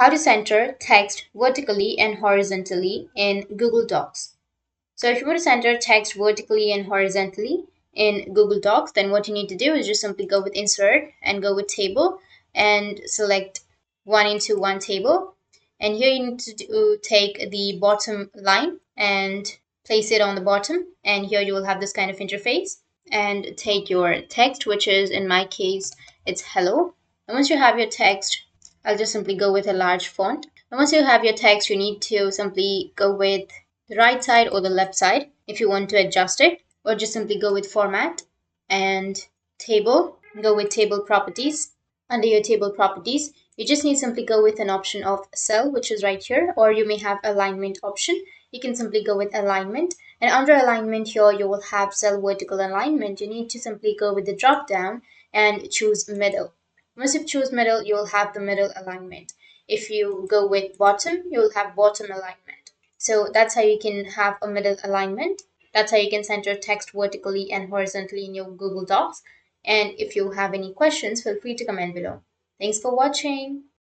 how to center text vertically and horizontally in Google Docs. So if you want to center text vertically and horizontally in Google Docs, then what you need to do is just simply go with insert and go with table and select one into one table. And here you need to take the bottom line and place it on the bottom. And here you will have this kind of interface. And take your text, which is in my case, it's hello. And once you have your text, I'll just simply go with a large font. And once you have your text, you need to simply go with the right side or the left side if you want to adjust it, or just simply go with format and table, go with table properties. Under your table properties, you just need to simply go with an option of cell, which is right here, or you may have alignment option. You can simply go with alignment, and under alignment here you will have cell vertical alignment. You need to simply go with the drop down and choose middle. Once you choose middle, you will have the middle alignment. If you go with bottom, you will have bottom alignment. So that's how you can have a middle alignment. That's how you can center text vertically and horizontally in your Google Docs. And if you have any questions, feel free to comment below. Thanks for watching.